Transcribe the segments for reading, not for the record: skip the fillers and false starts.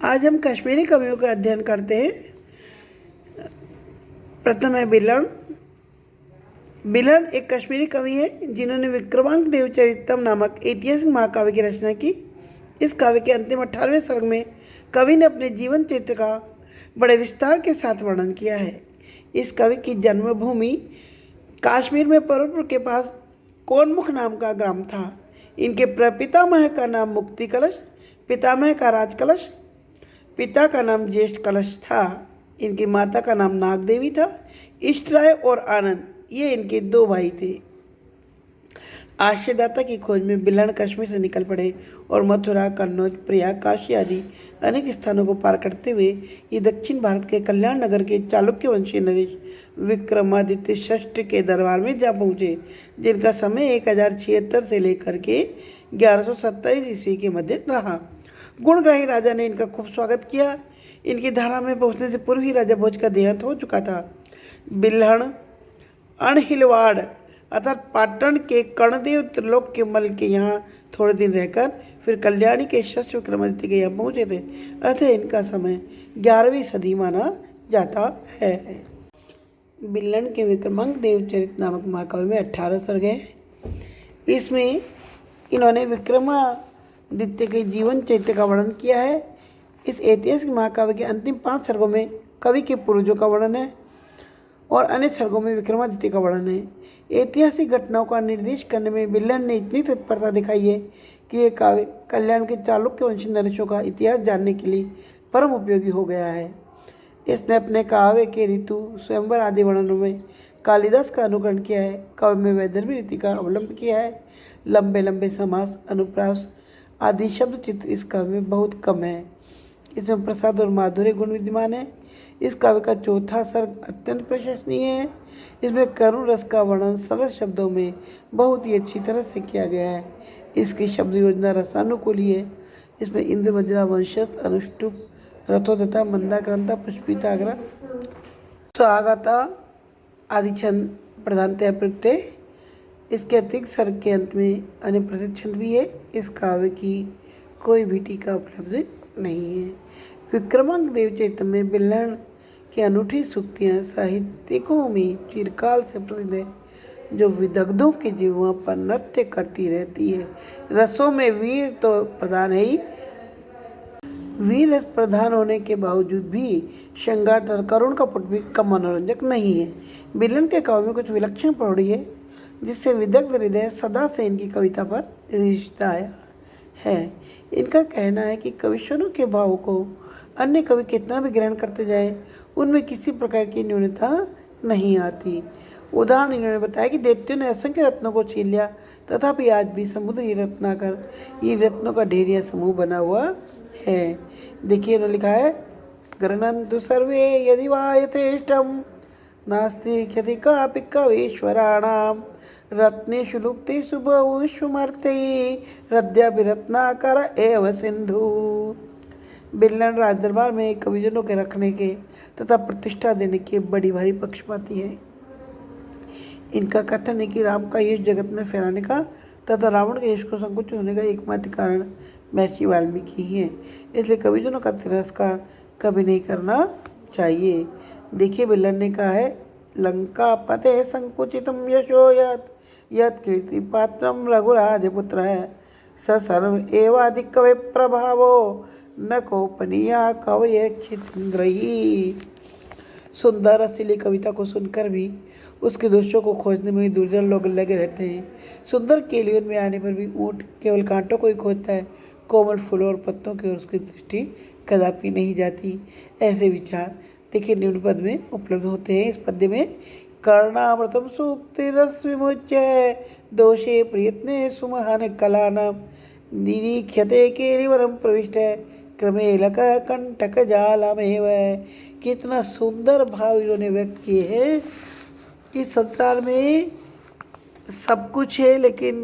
आज हम कश्मीरी कवियों का अध्ययन करते हैं। प्रथम है बिल्हण। बिल्हण एक कश्मीरी कवि है जिन्होंने विक्रमांक देवचरितम नामक ऐतिहासिक महाकाव्य की रचना की। इस काव्य के अंतिम 18वें सर्ग में कवि ने अपने जीवन चरित्र का बड़े विस्तार के साथ वर्णन किया है। इस कवि की जन्मभूमि कश्मीर में पर्वत के पास कोनमुख नाम का ग्राम था। इनके प्रपितामह का नाम मुक्ति कलश, पितामह का राज कलश, पिता का नाम ज्येष्ठ कलश था। इनकी माता का नाम नाग देवी था। इष्टराय और आनंद ये इनके 2 भाई थे। आश्रयदाता की खोज में बिल्हण कश्मीर से निकल पड़े और मथुरा, कन्नौज, प्रयाग, काशी आदि अनेक स्थानों को पार करते हुए ये दक्षिण भारत के कल्याण नगर के चालुक्य वंशीय नरेश विक्रमादित्य षष्ठ के दरबार में जा पहुँचे, जिनका समय 1076 से लेकर के 1127 ईस्वी के मध्य रहा। गुणग्राही राजा ने इनका खूब स्वागत किया। इनकी धारा में पहुंचने से पूर्व ही राजा भोज का देहांत हो चुका था। बिल्हण अणहिलवाड़ अर्थात पाटन के कर्णदेव त्रिलोक के मल के यहाँ थोड़े दिन रहकर फिर कल्याणी के षष्ठ विक्रमादित्य के यहाँ पहुँचे थे। अतः इनका समय 11वीं सदी माना जाता है। बिल्हण के विक्रमांक देवचरित नामक महाकाव्य में 18 सर्ग हैं। इसमें इन्होंने विक्रमादित्य के जीवन चरित्र का वर्णन किया है। इस ऐतिहासिक महाकाव्य के अंतिम 5 सर्गों में कवि के पूर्वजों का वर्णन है और अन्य सर्गों में विक्रमादित्य का वर्णन है। ऐतिहासिक घटनाओं का निर्देश करने में बिल्हण ने इतनी तत्परता दिखाई है कि यह काव्य कल्याण के चालुक्य वंशी नरेशों का इतिहास जानने के लिए परम उपयोगी हो गया है। इसने अपने काव्य के ऋतु, स्वयंवर आदि वर्णनों में कालिदास का अनुकरण किया है। काव्य में वैदर्भी रीति का अवलंबन किया है। लंबे लंबे समास, अनुप्रास आदि शब्द चित्र इस काव्य में बहुत कम है। इसमें प्रसाद और माधुर्य गुण विद्यमान है। इस काव्य का 4था सर्ग अत्यंत प्रशंसनीय है। इसमें करुण रस का वर्णन सरल शब्दों में बहुत ही अच्छी तरह से किया गया है। इसकी शब्द योजना रसानुकूली है। इसमें इंद्र, वज्रा, वंशस्थ, अनुष्टुप, रथोदत्ता, मंदाक्रांता, पुष्पिताग्रा, स्वागता आदि छंद प्रधानतया प्रयुक्त है। इसके अतिरिक्त सर्ग के अंत में अन्य प्रसिद्ध छंद भी है। इस काव्य की कोई भी टीका उपलब्ध नहीं है। विक्रमांक देवचरित में बिल्हण की अनूठी सूक्तियाँ साहित्यिकों में चिरकाल से प्रसिद्ध है, जो विदग्धों के जीवों पर नृत्य करती रहती है। रसों में वीर तो प्रधान है ही, वीर रस प्रधान होने के बावजूद भी श्रृंगार तथा करुण का पुट भी कम मनोरंजक नहीं है। बिल्हण के काव्य में कुछ विलक्षण प्रौढ़ी है, जिससे विदग्ध हृदय सदा से इनकी कविता पर रिश्ता आया है। इनका कहना है कि कविश्वरों के भाव को अन्य कवि कितना भी ग्रहण करते जाए, उनमें किसी प्रकार की न्यूनता नहीं आती। उदाहरण इन्होंने बताया कि दैत्यों ने असंख्य रत्नों को छीन लिया, तथापि आज भी समुद्र ही रत्नाकर ये रत्नों का ढेरिया समूह बना हुआ है। देखिए इन्होंने लिखा है, गृह्णन्तु सर्वे यदि वा यथेष्टं नास्ति ख्याति कापि कवीश्वराणां रत्नेषु लुप्तेषु बहुष्वमर्त्यैः हृदयापि रत्नाकर एव सिंधु। बिल्हण राज दरबार में कविजनों के रखने के तथा प्रतिष्ठा देने के बड़ी भारी पक्षपाती है। इनका कथन है कि राम का यश जगत में फैलाने का तथा रावण के यश को संकुचित होने का एकमात्र कारण महर्षि वाल्मीकि ही है। इसलिए कविजनों का तिरस्कार कभी नहीं करना चाहिए। देखिए बिल्हण ने कहा है, लंका पते संकुचितम यशो यत् कीर्ति पात्रम रघुराजपुत्र स सर्व एवाधिक कवि प्रभावो न कोपनीया कवये क्षिन्द्रयी। सुंदर रसीली कविता को सुनकर भी उसके दोषों को खोजने में दुर्जन लोग लगे रहते हैं। सुंदर केलियों में आने पर भी ऊँट केवल कांटों को ही खोजता है, कोमल फूलों और पत्तों की ओर उसकी दृष्टि कदापि नहीं जाती। ऐसे विचार देखिए निम्न पद में उपलब्ध होते हैं। इस पद्य में कर्णामृतम सूक्ति रस विमुच्य दोषे प्रयत्ने सुमहान कलानां निरीख्यते केलिवरम प्रविष्ट क्रमे लक कंटक जालमेव। कितना सुंदर भाव इन्होंने व्यक्त किए हैं कि संसार में सब कुछ है, लेकिन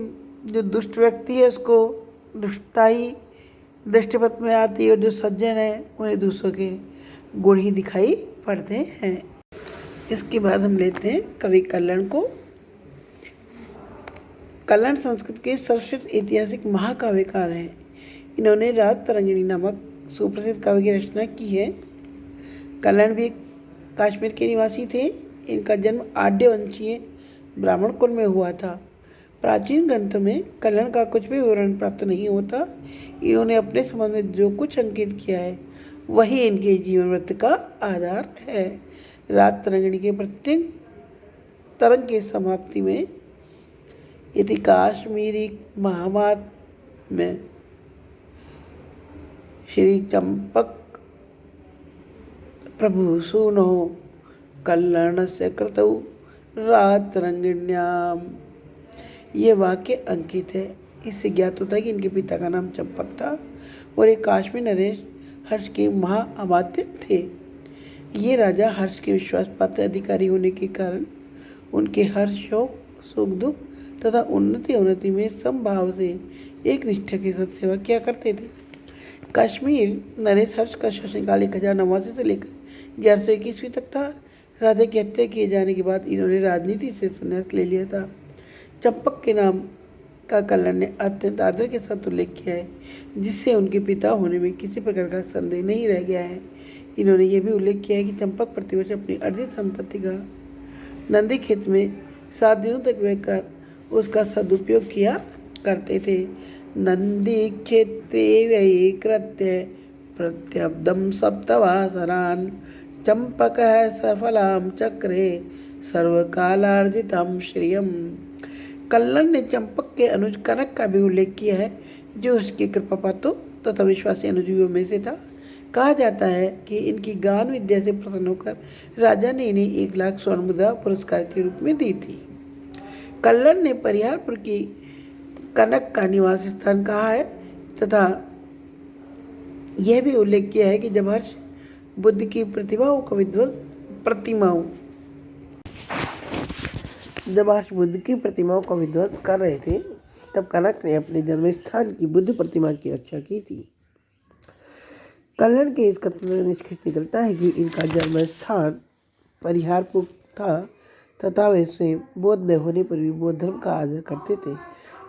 जो दुष्ट व्यक्ति है उसको दुष्टता ही दृष्टिपथ में आती है, और जो सज्जन है उन्हें दूसरों के गुण ही दिखाई पड़ते हैं। इसके बाद हम लेते हैं कवि कल्याण को। कल्याण संस्कृत के सर्वश्रेष्ठ ऐतिहासिक महाकाव्यकार हैं। इन्होंने राज तरंगिणी नामक सुप्रसिद्ध काव्य की रचना की है। कल्याण भी कश्मीर के निवासी थे। इनका जन्म आड्य वंशीय ब्राह्मण कुल में हुआ था। प्राचीन ग्रंथों में कल्याण का कुछ भी विवरण प्राप्त नहीं होता। इन्होंने अपने संबंध में जो कुछ अंकित किया है वही इनके जीवन वृत्त का आधार है। रात तरंगिणी के प्रत्येक तरंग की समाप्ति में यदि काश्मीरी महामात में श्री चंपक प्रभु सुनो कल्याणस्य कृतौ रातरंगिण्याम, ये वाक्य अंकित है। इससे ज्ञात होता है कि इनके पिता का नाम चंपक था और एक काश्मीर नरेश हर्ष के महाअमात्य थे। ये राजा हर्ष के विश्वास पात्र अधिकारी होने के कारण उनके हर शौक सुख दुख तथा उन्नति अवनति में समभाव से एक निष्ठा के साथ सेवा किया करते थे। कश्मीर नरेश हर्ष का शासनकाल 1089 से लेकर 1121 तक था। राजा की हत्या किए जाने के बाद इन्होंने राजनीति से संन्यास ले लिया था। चंपक के नाम का कल्याण ने अत्यंत आदर के साथ उल्लेख किया है, जिससे उनके पिता होने में किसी प्रकार का संदेह नहीं रह गया है। इन्होंने यह भी उल्लेख किया है कि चंपक प्रतिवर्ष अपनी अर्जित संपत्ति का नंदी खेत में 7 दिनों तक रहकर उसका सदुपयोग किया करते थे। नंदी क्षेत्रे व्ययी कृत्य प्रत्यब्दम सप्तवासरान चंपक सफलाम चक्रे सर्वकालार्जितम श्रियम। कल्लन ने चंपक के अनुज कनक का भी उल्लेख किया है, जो उसके कृपापात्रों तथा विश्वासी अनुजीवियों में से था। कहा जाता है कि इनकी गान विद्या से प्रसन्न होकर राजा ने इन्हें 1 लाख स्वर्ण मुद्रा पुरस्कार के रूप में दी थी। कल्लन ने परिहारपुर की कनक का निवास स्थान कहा है तथा यह भी उल्लेख किया है कि जब हर्ष बुद्ध की प्रतिमाओं का विध्वंस कर रहे थे, तब कनक ने अपने जन्म स्थान की बुद्ध प्रतिमा की रक्षा की थी। कल्याण के इस कथन से निष्कर्ष निकलता है कि इनका जन्म स्थान परिहारपुर था तथा वे स्वयं बौद्ध न होने पर भी बौद्ध धर्म का आदर करते थे।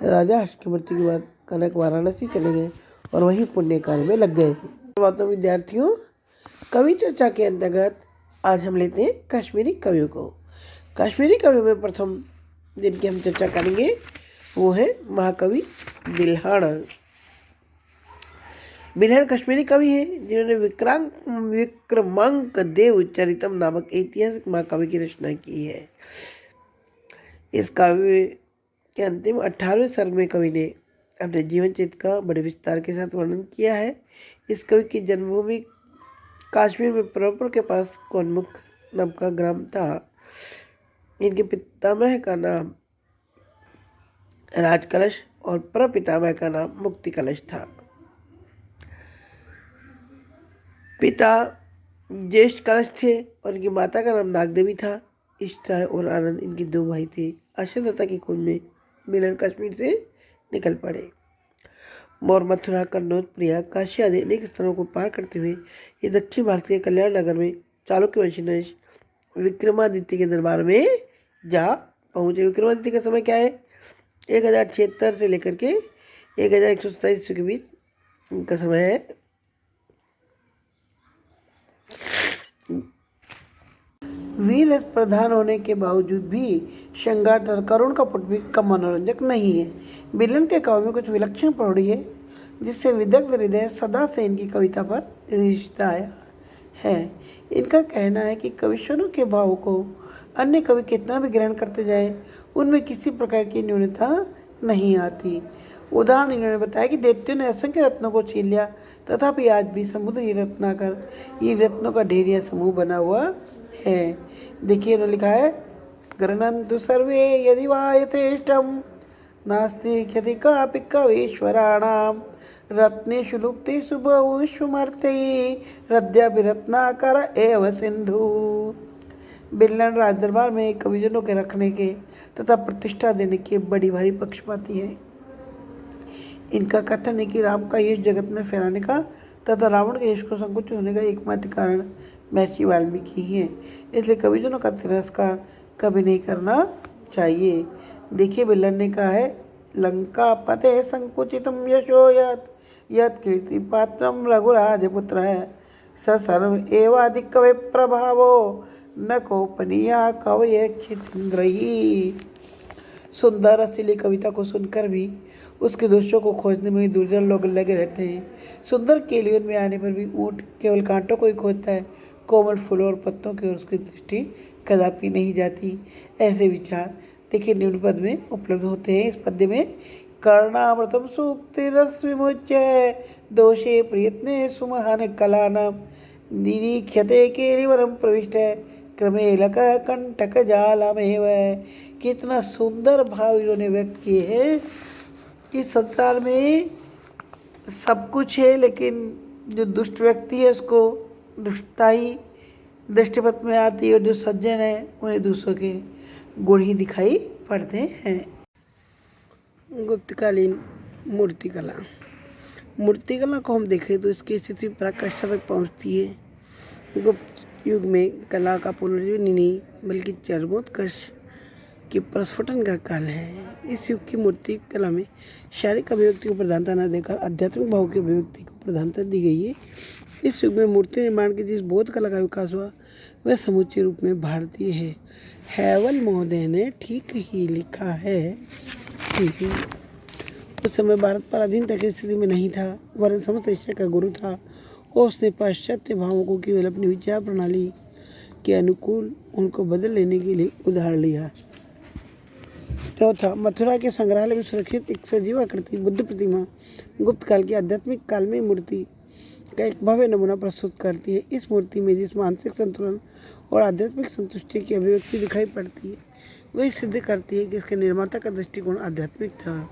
राजा हर्ष की मृत्यु के बाद कनक वाराणसी चले गए और वहीं पुण्य कार्य में लग गए। तो विद्यार्थियों, कवि चर्चा के अंतर्गत आज हम लेते हैं कश्मीरी कवियों को। कश्मीरी कवियों में प्रथम जिनकी हम चर्चा करेंगे वो है महाकवि बिल्हण। बिल्हण कश्मीरी कवि हैं जिन्होंने विक्रमांक देव चरितम नामक ऐतिहासिक महाकाव्य की रचना की है। इस काव्य के अंतिम 18वें सर्ग में कवि ने अपने जीवन चित्र का बड़े विस्तार के साथ वर्णन किया है। इस कवि की जन्मभूमि कश्मीर में परवपुर के पास कोनमुख नाम का ग्राम था। इनके पितामह का नाम राजकलश और प्रपितामह का नाम मुक्ति कलश था। पिता ज्येष्ठ कलश थे और इनकी माता का नाम नागदेवी था। इष्टा और आनंद इनके 2 भाई थे। अश्वत्थता की खोज में बिल्हण कश्मीर से निकल पड़े। मौर्य, मथुरा, कन्नौज, प्रयाग, काशी आदि अनेक स्थानों को पार करते हुए ये दक्षिण भारत के कल्याण नगर में चालुक्य वंशी नरेश विक्रमादित्य के दरबार में जा पहुँचे। विक्रमादित्य का समय क्या है? 1076 से लेकर के 1127 के बीच इनका समय है। वीर रस प्रधान होने के बावजूद भी श्रृंगार तथा करुण का पुट भी कम मनोरंजक नहीं है। बिल्हण के काव्य में कुछ विलक्षण प्रौढ़ी है, जिससे विदग्ध हृदय सदा से इनकी कविता पर रिश्ता आया है। इनका कहना है कि कविश्वरों के भाव को अन्य कवि कितना भी ग्रहण करते जाए, उनमें किसी प्रकार की न्यूनता नहीं आती। उदाहरण इन्होंने बताया कि दैत्यों ने असंख्य रत्नों को छीन लिया, तथापि आज भी समुद्र ही रत्नाकर ये रत्नों का ढेरिया समूह बना हुआ है। देखिए उन्होंने लिखा है, गृह्णन्तु सर्वे यदि वा यथेष्टं नास्ति ख्याति कापि कवीश्वराणां रत्नेषु लुप्तेषु बहुष्वमर्थैः हृदयापि रत्नाकर एव सिंधु। बिल्हण राज दरबार में कविजनों के रखने के तथा प्रतिष्ठा देने के बड़ी भारी पक्षपाती है। इनका कथन है कि राम का यश जगत में फैलाने का तथा रावण के यश को संकुचित होने का एकमात्र कारण महर्षि वाल्मीकि ही है। इसलिए कविजनों का तिरस्कार कभी नहीं करना चाहिए। देखिए बिल्हण ने कहा है, लंका पते संकुचितम यशो यत् यत्कीर्ति पात्रम रघुराजपुत्र स सर्व एवाधिकवि प्रभावो न कोपनीया कवये क्षितिन्द्रही। सुंदर रसीली कविता को सुनकर भी उसके दोषों को खोजने में दुर्जन लोग लगे रहते हैं। सुंदर केलियों में आने पर भी ऊँट केवल कांटों को ही खोजता है, कोमल फूलों और पत्तों की ओर उसकी दृष्टि कदापि नहीं जाती। ऐसे विचार देखिए निम्न पद में उपलब्ध होते हैं। इस पद्य में कर्णामृतम सूक्ति रस विमुच्य दोषे प्रयत्ने सुमहान कलानाम निरीक्षते केलिवरम प्रविष्ट क्रमे लक कंटक जालमेव। कितना सुंदर भाव इन्होंने व्यक्त किए हैं कि संसार में सब कुछ है, लेकिन जो दुष्ट व्यक्ति है उसको दुष्टता ही दृष्टिपथ में आती है, और जो सज्जन है उन्हें दूसरों के गुण ही दिखाई पड़ते हैं। गुप्तकालीन मूर्तिकला। मूर्तिकला को हम देखें तो इसकी स्थिति प्राकाष्ठा तक पहुंचती है। गुप्त युग में कला का पुनर्जीवन नहीं बल्कि चरमोत्कर्ष की प्रस्फुटन का काल है। इस युग की मूर्ति कला में शारीरिक अभिव्यक्ति को प्रधानता न देकर आध्यात्मिक भाव की अभिव्यक्ति को प्रधानता दी गई है। इस युग में मूर्ति निर्माण की जिस बौद्ध कला का विकास हुआ वह समूचे रूप में भारतीय है। हैवल महोदय ने ठीक ही लिखा है कि उस समय भारत पराधीनता की स्थिति में नहीं था, वरन समस्त एशिया का गुरु था, और उसने पाश्चात्य भावों को केवल अपनी विचार प्रणाली के अनुकूल उनको बदल लेने के लिए उधार लिया। चौथा, मथुरा के संग्रहालय में सुरक्षित एक सजीव आकृति बुद्ध प्रतिमा गुप्त काल की आध्यात्मिक काल में मूर्ति का एक भव्य नमूना प्रस्तुत करती है। इस मूर्ति में जिस मानसिक संतुलन और आध्यात्मिक संतुष्टि की अभिव्यक्ति दिखाई पड़ती है वही सिद्ध करती है कि इसके निर्माता का दृष्टिकोण आध्यात्मिक था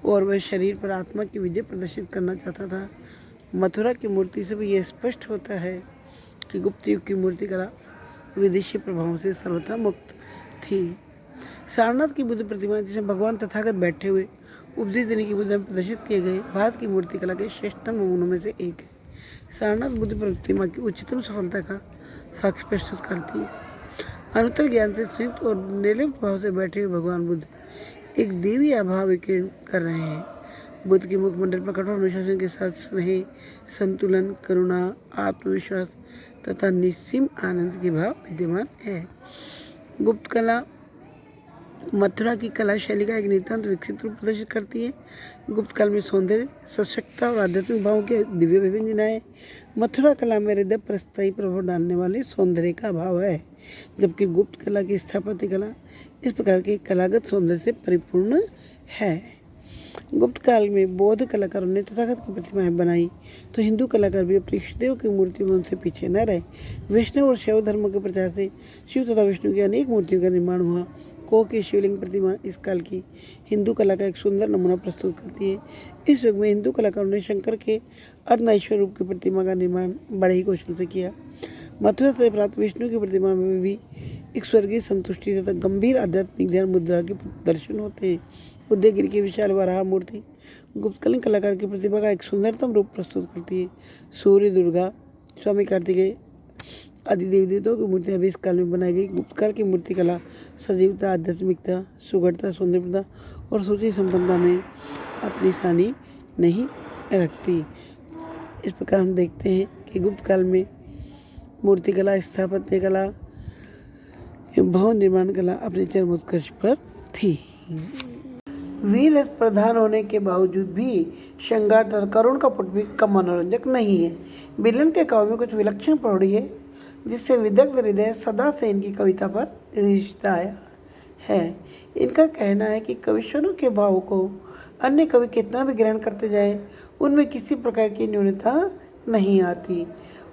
और वह शरीर पर आत्मा की विजय प्रदर्शित करना चाहता था। मथुरा की मूर्ति से भी यह स्पष्ट होता है कि गुप्त युग की मूर्तिकला विदेशी प्रभावों से सर्वथा मुक्त थी। सारनाथ की बुद्ध प्रतिमा जिसमें भगवान तथागत बैठे हुए उपदेश देने की बुद्ध में प्रदर्शित किए गए भारत की मूर्तिकला के श्रेष्ठतम नमूनों में से एक है। सारनाथ बुद्ध प्रतिमा की उच्चतम सफलता का साक्ष्य प्रस्तुत करती है। अनुत्तर ज्ञान से संयुक्त और निर्लिप्त भाव से बैठे हुए भगवान बुद्ध एक देवी आभा विकीर्ण कर रहे हैं। बुद्ध के मुखमंडल पर कठोर अनुशासन के साथ स्नेह, संतुलन, करुणा, आत्मविश्वास तथा निस्सीम आनंद के भाव विद्यमान है। गुप्त कला मथुरा की कला शैली का एक नितांत विकसित रूप प्रदर्शित करती है। गुप्त काल में सौंदर्य, सशक्तता और आध्यात्मिक भावों के दिव्य विभिन्नताएं। मथुरा कला में हृदय पर स्थायी प्रभाव डालने वाले सौंदर्य का भाव है, जबकि गुप्त कला की स्थापत्य कला इस प्रकार के कलागत सौंदर्य से परिपूर्ण है। गुप्त काल में बौद्ध कलाकारों ने तथागत की प्रतिमाएं बनाई तो हिंदू कलाकार भी अपने इष्टदेव की मूर्तियों में उनसे पीछे न रहे। वैष्णव और शैव धर्म के प्रचार से शिव तथा विष्णु की अनेक मूर्तियों का निर्माण हुआ। कोह की शिवलिंग प्रतिमा इस काल की हिंदू कला का एक सुंदर नमूना प्रस्तुत करती है। इस युग में हिंदू कलाकारों ने शंकर के अर्धनारीश्वर रूप की प्रतिमा का निर्माण बड़े ही कौशल से किया। मथुरा से प्राप्त विष्णु की प्रतिमा में भी एक स्वर्गीय संतुष्टि तथा गंभीर आध्यात्मिक ध्यान मुद्रा के दर्शन होते हैं। उदयगिरि की विशाल वराह मूर्ति गुप्तकालीन कलाकार की प्रतिभा का एक सुंदरतम रूप प्रस्तुत करती है। सूर्य, दुर्गा, स्वामी कार्तिकेय आदि देवी देवताओं की मूर्तियां भी इस काल में बनाई गई। गुप्तकाल की मूर्तिकला सजीवता, आध्यात्मिकता, सुगढ़ता, सौंदर्यता और सूची संपन्नता में अपनी निशानी नहीं रखती। इस प्रकार हम देखते हैं कि गुप्त काल में मूर्तिकला, स्थापत्य कला, भवन निर्माण कला अपने चरमोत्कर्ष पर थी। वीर रस प्रधान होने के बावजूद भी श्रृंगार तथा करुण का पुट भी कम मनोरंजक नहीं है। बिलन के काव्य में कुछ विलक्षण प्रौढ़ी है जिससे विदग्ध हृदय सदा से इनकी कविता पर रिश्ता आया है। इनका कहना है कि कविश्वरों के भाव को अन्य कवि कितना भी ग्रहण करते जाए उनमें किसी प्रकार की न्यूनता नहीं आती।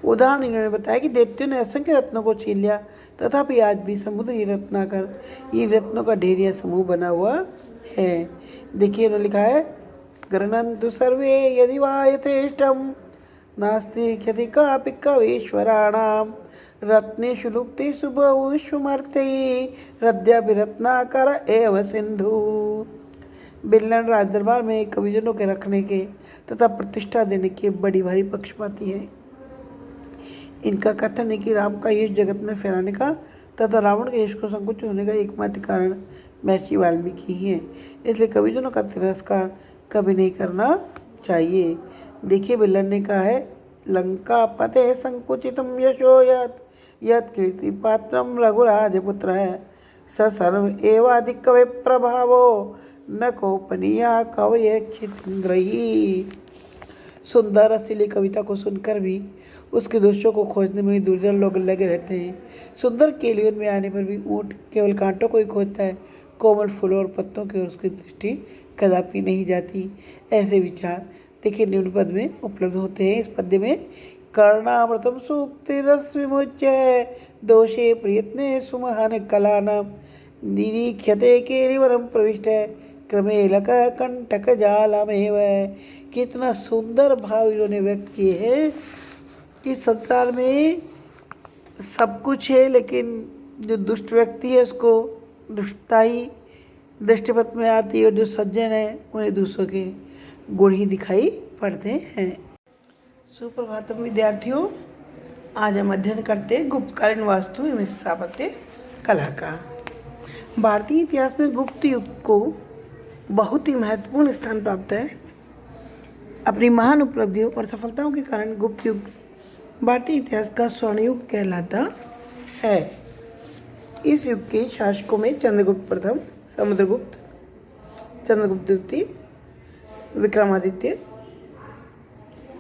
उदाहरण इन्होंने बताया कि दैत्यों ने असंख्य रत्नों को छीन लिया तथापि आज भी समुद्री रत्नाकर ये रत्नों का ढेरिया समूह बना हुआ है। देखिए उन्होंने लिखा है, गृह्णन्तु सर्वे यदि वा यथेष्टं नास्ति क्षति कापि कवीश्वराणां रत्नेषु लुप्तेषु बहुष्वमर्त्यैः हृदयापि रत्नाकर एव सिंधु। बिल्लन राज दरबार में कविजनों के रखने के तथा प्रतिष्ठा देने के बड़ी भारी पक्षपाती है। इनका कथन है कि राम का यश जगत में फैलाने का तथा रावण के यश को संकुचित होने का एकमात्र कारण महर्षि वाल्मीकि ही है। इसलिए कविजनों का तिरस्कार कभी नहीं करना चाहिए। देखिए बिल्लन ने कहा है, लंका पते संकुचितम यशो यत् यत् कीर्ति पात्रम रघुराजपुत्र है स सर्व एवाधिक कवि प्रभावो न कोपनीया कवये खिंद्रही। सुंदर रसीली कविता को सुनकर भी उसके दोषों को खोजने में दुर्जन लोग लगे रहते हैं। सुंदर केलियन में आने पर भी ऊँट केवल कांटों को ही खोजता है, कोमल फूलों और पत्तों की ओर उसकी दृष्टि कदापि नहीं जाती। ऐसे विचार देखिए निम्न पद में उपलब्ध होते हैं। इस पद्य में कर्णामृतम सूक्ति रस विमुच्य दोषे प्रयत्ने सुमहान कलानाम निरीक्षते केलिवरम प्रविष्ट क्रमेलक कंटक जालमेव। कितना सुंदर भाव इन्होंने व्यक्त किए हैं कि संसार में सब कुछ है, लेकिन जो दुष्ट व्यक्ति है उसको दुष्टता ही दृष्टिपथ में आती है, और जो सज्जन है उन्हें दूसरों के गुण ही दिखाई पड़ते हैं। सुप्रभातम विद्यार्थियों, आज हम अध्ययन करते हैं गुप्तकालीन वास्तु एवं स्थापत्य कला का। भारतीय इतिहास में गुप्त युग को बहुत ही महत्वपूर्ण स्थान प्राप्त है। अपनी महान उपलब्धियों और सफलताओं के कारण गुप्त युग भारतीय इतिहास का स्वर्ण युग कहलाता है। इस युग के शासकों में चंद्रगुप्त प्रथम, समुद्रगुप्त, चंद्रगुप्त द्वितीय, विक्रमादित्य,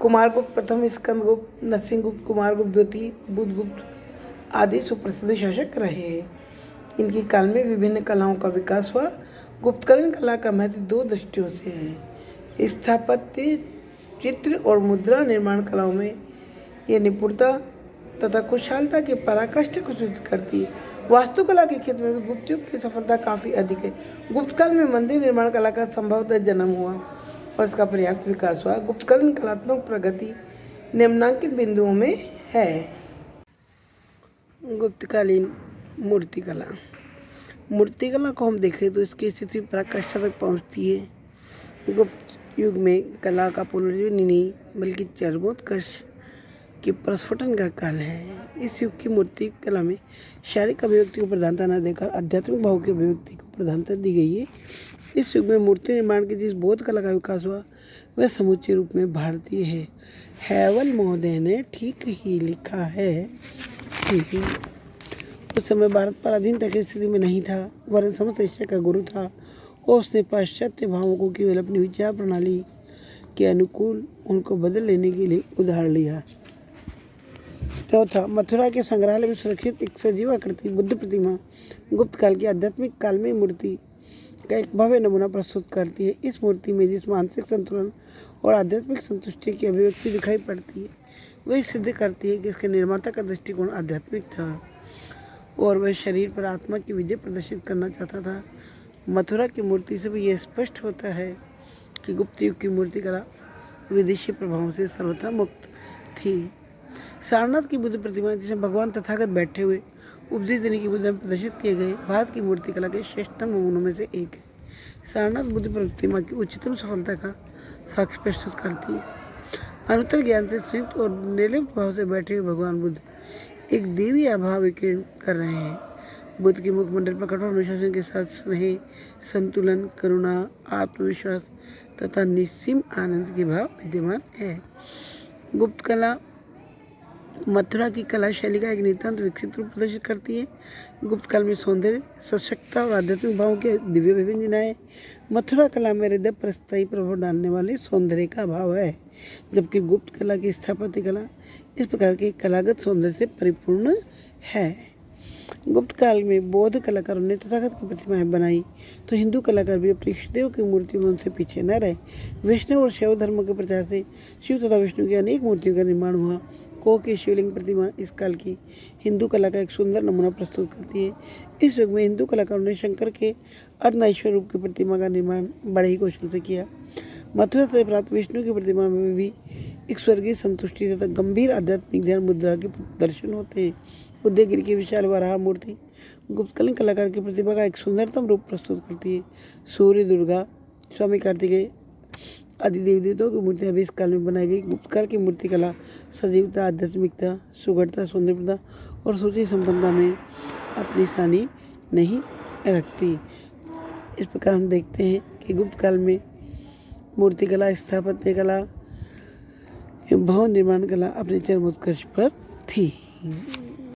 कुमारगुप्त प्रथम, स्कंदगुप्त, नरसिंहगुप्त, कुमारगुप्त द्वितीय, बुधगुप्त आदि सुप्रसिद्ध शासक रहे हैं। इनके काल में विभिन्न कलाओं का विकास हुआ। गुप्तकालीन कला का महत्व दो दृष्टियों से है। स्थापत्य, चित्र और मुद्रा निर्माण कलाओं में ये निपुणता तथा कुशलता की पराकाष्ठा को सूचित करती है। वास्तुकला के क्षेत्र में भी गुप्त युग की सफलता काफ़ी अधिक है। गुप्तकाल में मंदिर निर्माण कला का संभवतः जन्म हुआ और इसका पर्याप्त विकास हुआ। गुप्तकालीन कलात्मक प्रगति निम्नांकित बिंदुओं में है। गुप्तकालीन मूर्तिकला। मूर्तिकला को हम देखें तो इसकी स्थिति पराकाष्ठा तक पहुंचती है। गुप्त युग में कला का पुनर्जीवन नहीं बल्कि चरमोत्कर्ष की प्रस्फुटन का काल है। इस युग की मूर्ति कला में शारीरिक अभिव्यक्ति को प्रधानता न देकर आध्यात्मिक भाव की अभिव्यक्ति को प्रधानता दी गई है। इस युग में मूर्ति निर्माण की जिस बौद्ध कला का विकास हुआ वह समूचे रूप में भारतीय है। हैवल महोदय ने ठीक ही लिखा है कि उस समय भारत पराधीनता की स्थिति में नहीं था, वरन समस्त एशिया का गुरु था और उसने पाश्चात्य भावों को केवल अपनी विचार प्रणाली के अनुकूल उनको बदल लेने के लिए उधार लिया। चौथा, मथुरा के संग्रहालय में सुरक्षित एक सजीव आकृति बुद्ध प्रतिमा गुप्त काल की आध्यात्मिक काल में मूर्ति का एक भव्य नमूना प्रस्तुत करती है। इस मूर्ति में जिस मानसिक संतुलन और आध्यात्मिक संतुष्टि की अभिव्यक्ति दिखाई पड़ती है वह सिद्ध करती है कि इसके निर्माता का दृष्टिकोण आध्यात्मिक था और वह शरीर पर आत्मा की विजय प्रदर्शित करना चाहता था। मथुरा की मूर्ति से भी यह स्पष्ट होता है कि गुप्त युग की मूर्ति कला विदेशी प्रभावों से सर्वथा मुक्त थी। सारनाथ की बुद्ध प्रतिमा, जिसमें भगवान तथागत बैठे हुए उपदेश देने की मुद्रा में प्रदर्शित किए गए, भारत की मूर्ति कला के श्रेष्ठतम नमूनों में से एक है। सारनाथ बुद्ध प्रतिमा की उच्चतम सफलता का साक्ष्य प्रस्तुत करती है। अनुत्तर ज्ञान से संयुक्त और निर्लिप्त भाव से बैठे हुए भगवान बुद्ध एक देवी आभा विकीर्ण कर रहे हैं। बुद्ध के मुखमंडल पर कठोर अनुशासन के साथ स्नेह, संतुलन, करुणा, आत्मविश्वास तथा निस्सीम आनंद के भाव विद्यमान है। गुप्त कला मथुरा की कला शैली का एक नितांत विकसित रूप प्रदर्शित करती है। गुप्त काल में सौंदर्य, सशक्तता और आध्यात्मिक भावों के दिव्य विभिन्न है। मथुरा कला में हृदय पर स्थायी प्रभाव डालने वाले सौंदर्य का भाव है, जबकि गुप्त कला की स्थापत्य कला इस प्रकार के कलागत सौंदर्य से परिपूर्ण है। गुप्त काल में बौद्ध कलाकारों ने तथागत की प्रतिमाएं बनाई तो हिंदू कलाकार भी अपने इष्टदेव की मूर्तियों में उनसे पीछे न रहे। वैष्णव और शैव धर्म के प्रचार से शिव तथा विष्णु की अनेक मूर्तियों का निर्माण हुआ। कोह की शिवलिंग प्रतिमा इस काल की हिंदू कला का एक सुंदर नमूना प्रस्तुत करती है। इस युग में हिंदू कलाकारों ने शंकर के अर्धनारीश्वर रूप की प्रतिमा का निर्माण बड़े ही कौशल से किया। मथुरा से प्राप्त विष्णु की प्रतिमा में भी एक स्वर्गीय संतुष्टि तथा गंभीर आध्यात्मिक ध्यान मुद्रा के दर्शन होते हैं। उदयगिरि की विशाल वराह मूर्ति गुप्तकालीन कलाकार की प्रतिभा का एक सुंदरतम रूप प्रस्तुत करती है। सूर्य, दुर्गा, स्वामी कार्तिकेय आदि देवी देवताओं की मूर्तियां भी इस काल में बनाई गई। गुप्तकाल की मूर्ति कला सजीवता, आध्यात्मिकता, सुगढ़ता, सौंदर्यता और सूची संपन्नता में अपनी सानी नहीं रखती। इस प्रकार हम देखते हैं कि गुप्त काल में मूर्तिकला, स्थापत्य कला, भवन निर्माण कला अपने चरमोत्कर्ष पर थी।